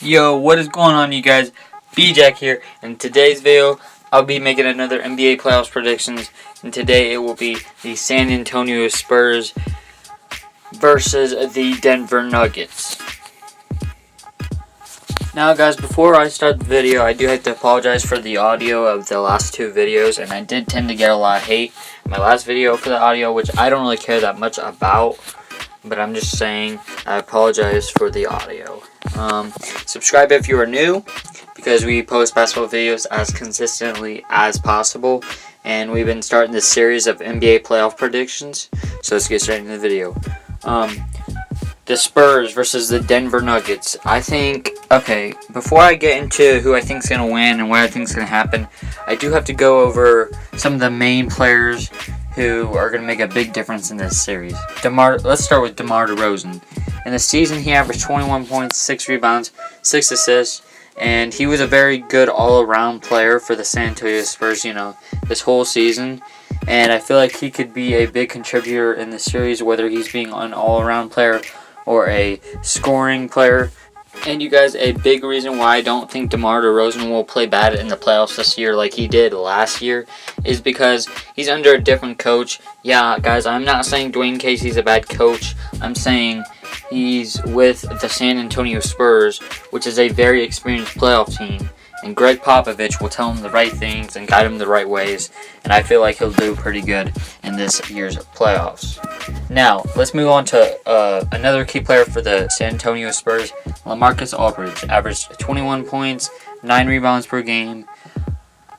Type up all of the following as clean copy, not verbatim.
Yo, what is going on, you guys? B-Jack here. In today's video, I'll be making another NBA playoffs predictions. And today it will be the San Antonio Spurs versus the Denver Nuggets. Now, guys, before I start the video, I do have to apologize for the audio of the last two videos. And I did tend to get a lot of hate in my last video for the audio, which I don't really care that much about. But I'm just saying, I apologize for the audio. Subscribe if you are new, because we post basketball videos as consistently as possible. And we've been starting this series of NBA playoff predictions. So let's get straight into the video. The Spurs versus the Denver Nuggets. I think, okay, before I get into who I think is going to win and what I think is going to happen, I do have to go over some of the main players who are going to make a big difference in this series. Let's start with DeMar DeRozan. In the season, he averaged 21 points, 6 rebounds, 6 assists, and he was a very good all-around player for the San Antonio Spurs, this whole season. And I feel like he could be a big contributor in the series, whether he's being an all-around player or a scoring player. And you guys, a big reason why I don't think DeMar DeRozan will play bad in the playoffs this year like he did last year is because he's under a different coach. Yeah, guys, I'm not saying Dwayne Casey's a bad coach. I'm saying he's with the San Antonio Spurs, which is a very experienced playoff team. And Greg Popovich will tell him the right things and guide him the right ways. And I feel like he'll do pretty good in this year's playoffs. Now, let's move on to another key player for the San Antonio Spurs. LaMarcus Aldridge averaged 21 points, 9 rebounds per game.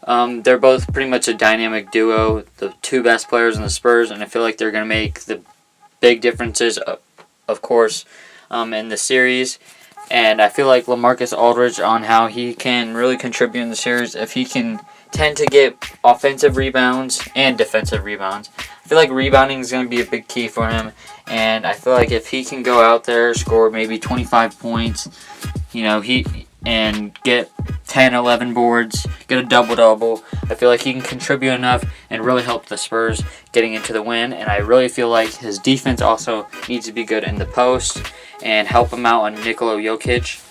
They're both pretty much a dynamic duo, the two best players in the Spurs. And I feel like they're going to make the big differences, of course, in the series. And I feel like LaMarcus Aldridge, on how he can really contribute in the series, if he can tend to get offensive rebounds and defensive rebounds. I feel like rebounding is going to be a big key for him. And I feel like if he can go out there, score maybe 25 points, and get 10, 11 boards, get a double-double, I feel like he can contribute enough and really help the Spurs getting into the win. And I really feel like his defense also needs to be good in the post and help him out on Nikola Jokic.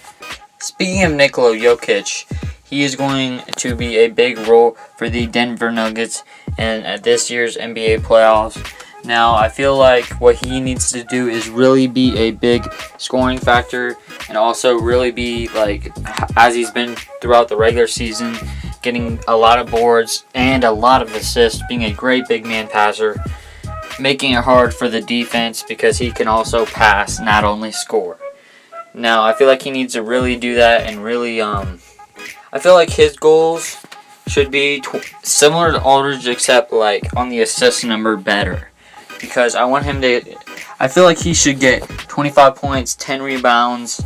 Speaking of Nikola Jokic, he is going to be a big role for the Denver Nuggets in this year's NBA playoffs. Now, I feel like what he needs to do is really be a big scoring factor and also really be, like, as he's been throughout the regular season, getting a lot of boards and a lot of assists, being a great big man passer, making it hard for the defense because he can also pass, not only score. Now, I feel like he needs to really do that and really, I feel like his goals should be similar to Aldridge, except, like, on the assist number better. Because I want him to, I feel like he should get 25 points, 10 rebounds,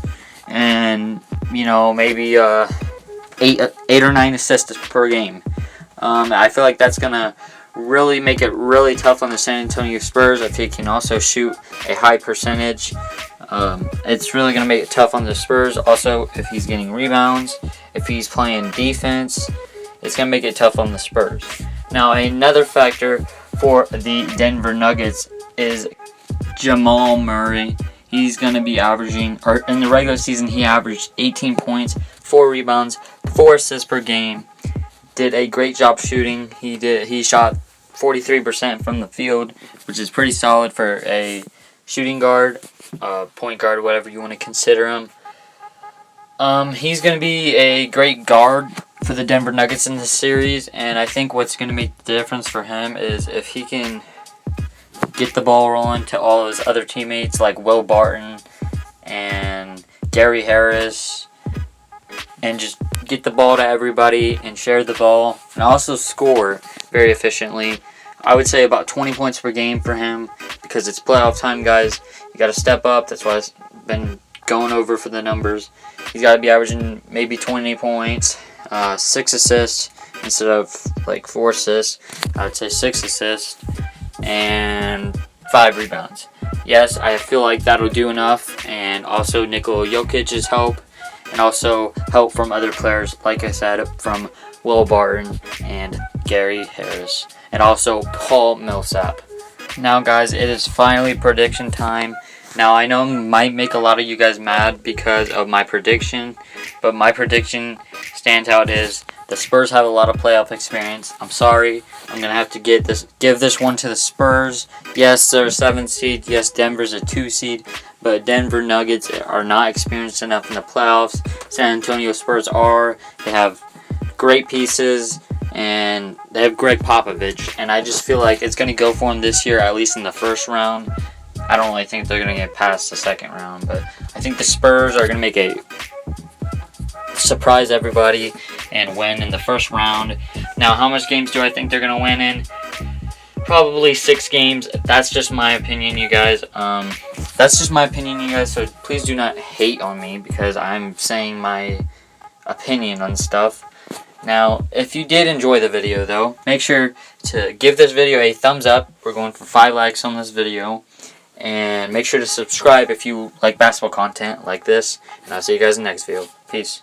and, maybe 8 or 9 assists per game. I feel like that's going to really make it really tough on the San Antonio Spurs if he can also shoot a high percentage. It's really going to make it tough on the Spurs. Also, if he's getting rebounds, if he's playing defense, it's going to make it tough on the Spurs. Now, another factor for the Denver Nuggets is Jamal Murray. He's going to be averaging, or in the regular season, he averaged 18 points, 4 rebounds, 4 assists per game. Did a great job shooting. He shot 43% from the field, which is pretty solid for a shooting guard, point guard, whatever you want to consider him. He's going to be a great guard for the Denver Nuggets in this series, and I think what's going to make the difference for him is if he can get the ball rolling to all of his other teammates like Will Barton and Gary Harris, and just get the ball to everybody and share the ball and also score very efficiently. I would say about 20 points per game for him because it's playoff time, guys. You got to step up. That's why I've been going over for the numbers. He's got to be averaging maybe 20 points, 6 assists instead of like 4 assists. I would say 6 assists and 5 rebounds. Yes, I feel like that'll do enough. And also Nikola Jokic's help. And also help from other players, like I said, from Will Barton and Gary Harris. And also Paul Millsap. Now, guys, it is finally prediction time. Now, I know it might make a lot of you guys mad because of my prediction, but my prediction standout is the Spurs have a lot of playoff experience. I'm sorry. I'm going to have to give this one to the Spurs. Yes, they're a 7 seed. Yes, Denver's a 2 seed. But Denver Nuggets are not experienced enough in the playoffs. San Antonio Spurs are. They have great pieces, and they have Greg Popovich. And I just feel like it's going to go for them this year, at least in the first round. I don't really think they're going to get past the second round, but I think the Spurs are going to make a surprise everybody and win in the first round. Now, how much games do I think they're going to win in? Probably 6 games. That's just my opinion, you guys. So please do not hate on me because I'm saying my opinion on stuff. Now, if you did enjoy the video, though, make sure to give this video a thumbs up. We're going for 5 likes on this video. And make sure to subscribe if you like basketball content like this. And I'll see you guys in the next video. Peace.